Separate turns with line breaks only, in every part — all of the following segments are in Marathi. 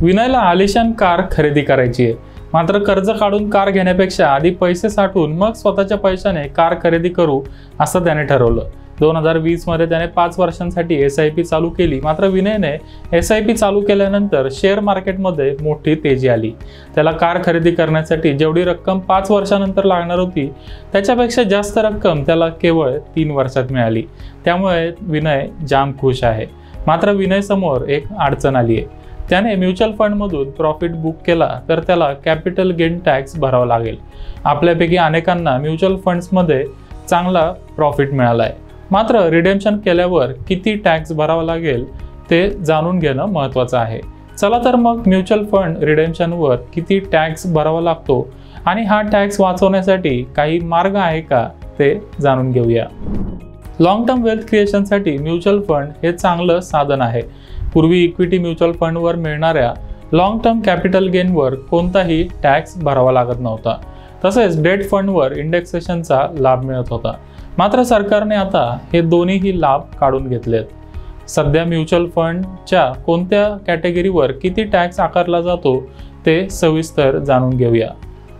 विनयला आलिशान कार खरेदी करायची आहे, मात्र कर्ज काढून कार घेण्यापेक्षा आधी पैसे साठवून मग स्वतःच्या पैशाने कार खरेदी करू असं त्याने ठरवलं. 2020 मध्ये त्याने 5 वर्षांसाठी SIP चालू केली. मात्र विनयने SIP चालू केल्यानंतर शेअर मार्केटमध्ये मोठी तेजी आली. त्याला कार खरेदी करण्यासाठी जेवढी रक्कम 5 वर्षानंतर लागणार होती त्याच्यापेक्षा जास्त रक्कम त्याला केवळ 3 वर्षात मिळाली. त्यामुळे विनय जाम खुश आहे. मात्र विनय समोर एक अडचण आली आहे. त्याने म्युच्युअल फंडमधून प्रॉफिट बुक केला तर त्याला कॅपिटल गेन टॅक्स भरावा लागेल. आपल्यापैकी अनेकांना म्युच्युअल फंड्समध्ये चांगला प्रॉफिट मिळाला आहे. मात्र रिडेम्पशन केल्यावर किती टॅक्स भरावा लागेल ते जाणून घेणं महत्त्वाचं आहे. चला तर मग म्युच्युअल फंड रिडेम्पशनवर किती टॅक्स भरावा लागतो आणि हा टॅक्स वाचवण्यासाठी काही मार्ग आहे का ते जाणून घेऊया. लॉंग टर्म वेल्थ क्रिएशनसाठी म्युच्युअल फंड हे चांगलं साधन आहे. पूर्वी इक्विटी म्युच्युअल फंडवर मिळणाऱ्या लॉंग टर्म कॅपिटल गेनवर कोणताही टॅक्स भरावा लागत नव्हता. तसेच डेट फंडवर इंडेक्सेशनचा लाभ मिळत होता. मात्र सरकारने आता हे दोन्हीही लाभ काढून घेतलेत. सध्या म्युच्युअल फंडच्या कोणत्या कॅटेगरीवर किती टॅक्स आकारला जातो ते सविस्तर जाणून घेऊया.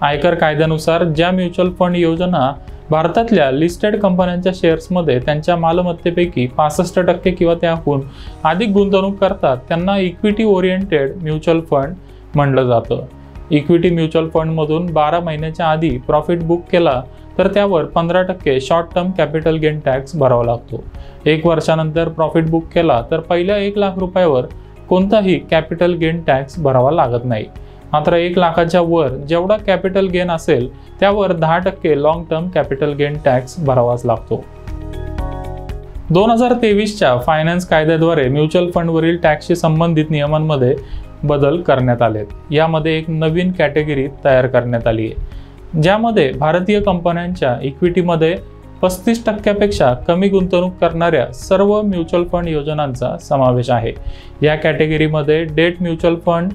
आयकर कायद्यानुसार ज्या म्युच्युअल फंड योजना भारतातल्या लिस्टेड कंपन्यांच्या शेअर्समध्ये त्यांच्या मालमत्तेपैकी 65% किंवा त्याहून अधिक गुंतवणूक करतात त्यांना इक्विटी ओरिएंटेड म्युच्युअल फंड म्हणलं जातं. इक्विटी म्युच्युअल फंडमधून 12 महिन्याच्या आधी प्रॉफिट बुक केला तर त्यावर 15% short term capital gain tax भरावा लागतो. 1 वर्षानंतर प्रॉफिट बुक केला तर पहिल्या 1 लाख रुपयावर कोणताही कॅपिटल गेन टॅक्स भरावा लागत नाही. मात्र 1 लाखाच्या वर जेवढा कॅपिटल गेन असेल त्यावर 10% long term capital gain tax भरावाच लागतो. 2023च्या फायनान्स कायद्याद्वारे म्युच्युअल फंडवरील टॅक्सशी संबंधित नियमांमध्ये बदल करण्यात आलेत. यामध्ये एक नवीन कॅटेगरी तयार करण्यात आली आहे, ज्यामध्ये भारतीय कंपन्यांच्या इक्विटीमध्ये 35% कमी गुंतवणूक करणाऱ्या सर्व म्युच्युअल फंड योजनांचा समावेश आहे. या कॅटेगरीमध्ये डेट म्युच्युअल फंड,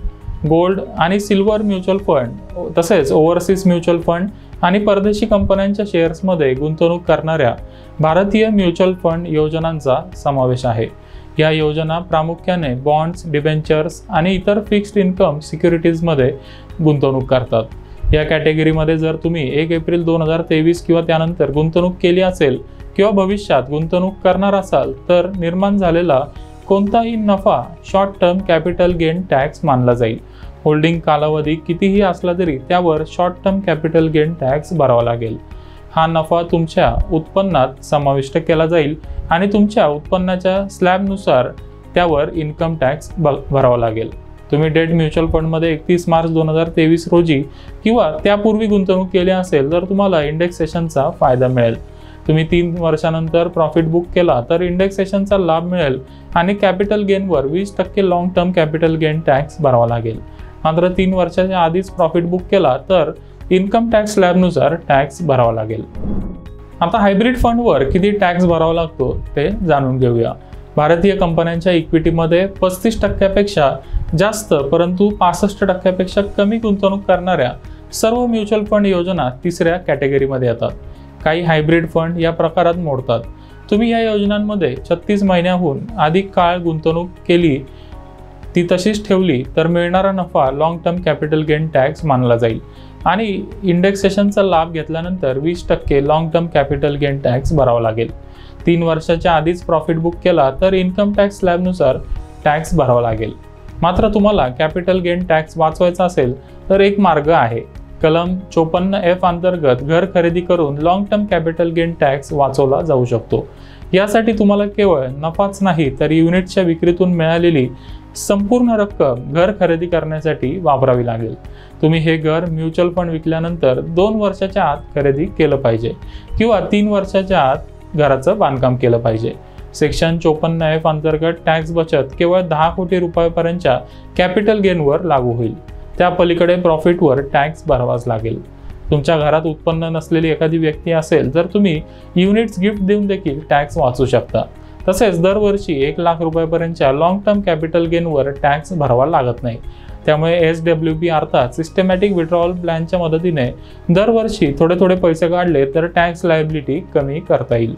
गोल्ड आणि सिल्वर म्युच्युअल फंड, तसेच ओव्हरसीज म्युच्युअल फंड आणि परदेशी कंपन्यांच्या शेअर्समध्ये गुंतवणूक करणाऱ्या भारतीय म्युच्युअल फंड योजनांचा समावेश आहे. या योजना प्रामुख्याने बॉन्ड्स, डिबेंचर्स आणि इतर फिक्स्ड इन्कम सिक्युरिटीजमध्ये गुंतवणूक करतात. या कॅटेगरीमध्ये जर तुम्ही 1 एप्रिल 2023 किंवा त्यानंतर गुंतवणूक केली असेल किंवा भविष्यात गुंतवणूक करणार असाल तर निर्माण झालेला कोणताही नफा short term capital gain tax मानला जाईल. होल्डिंग कालावधी कितीही असला तरी त्यावर short term capital gain tax भरावा लागेल. हा नफा तुमच्या उत्पन्नात समाविष्ट केला जाईल आणि तुमच्या उत्पन्नाच्या स्लॅबनुसार त्यावर इन्कम टॅक्स भरावा लागेल. तुम्ही डेट म्युच्युअल फंडमध्ये 31 मार्च 2023 रोजी किंवा त्यापूर्वी गुंतवणूक केली असेल तर तुम्हाला इंडेक्सेशनचा फायदा मिळेल. तुम्ही 3 वर्षानंतर प्रॉफिट बुक केला तर इंडेक्सेशनचा लाभ मिळेल आणि कॅपिटल गेनवर 20% long term capital gain tax भरावा लागेल. मात्र 3 वर्षाच्या आधीच प्रॉफिट बुक केला तर इन्कम टॅक्स स्लॅबनुसार टॅक्स भरावा लागेल. आता हायब्रिड फंडवर किती टॅक्स भरावा लागतो ते जाणून घेऊया. भारतीय कंपन्यांच्या इक्विटीमध्ये 35% जास्त परंतु 65% कमी गुंतवणूक करणाऱ्या सर्व म्युच्युअल फंड योजना 3ऱ्या कॅटेगरीमध्ये येतात. काही हायब्रिड फंड या प्रकारात मोडतात. तुम्ही या योजनांमध्ये 36 महिन्याहून अधिक काळ गुंतवणूक केली, ती तशीच ठेवली तर मिळणारा नफा long term capital gain tax मानला जाईल आणि इंडेक्सेशनचा लाभ घेतल्यानंतर 20% long term capital gain tax भरावा लागेल. 3 वर्षाच्या आधीच प्रॉफिट बुक केला तर इन्कम टॅक्स स्लॅबनुसार टॅक्स भरावा लागेल. मात्र तुम्हाला कॅपिटल गेन टॅक्स वाचवायचा असेल तर एक मार्ग आहे. कलम 54F अंतर्गत घर खरेदी करून long term capital gain tax वाचवला जाऊ शकतो. यासाठी तुम्हाला केवळ नफाच नाही तर युनिटच्या विक्रीतून मिळालेली संपूर्ण रक्कम घर खरेदी करण्यासाठी वापरावी लागेल. तुम्ही हे घर म्युच्युअल फंड विकल्यानंतर 2 वर्षाच्या आत खरेदी केलं पाहिजे किंवा 3 वर्षाच्या आत घराचं बांधकाम केलं पाहिजे. सेक्शन 54F अंतर्गत टॅक्स बचत केवळ 10 कोटी रुपयापर्यंतच्या कॅपिटल गेनवर लागू होईल. त्या पलीकडे प्रॉफिटवर टॅक्स भरावाच लागेल. तुमच्या घरात उत्पन्न नसलेली एखादी व्यक्ती असेल तर तुम्ही युनिट्स गिफ्ट देऊन देखील टॅक्स वाचू शकता. तसेच दरवर्षी 1 लाख रुपयापर्यंतच्या लॉंग टर्म कॅपिटल गेनवर टॅक्स भरावा लागत नाही. त्यामुळे SWP अर्थात सिस्टमॅटिक विड्रॉवल प्लॅनच्या मदतीने दरवर्षी थोडे पैसे काढले तर टॅक्स लायबिलिटी कमी करता येईल.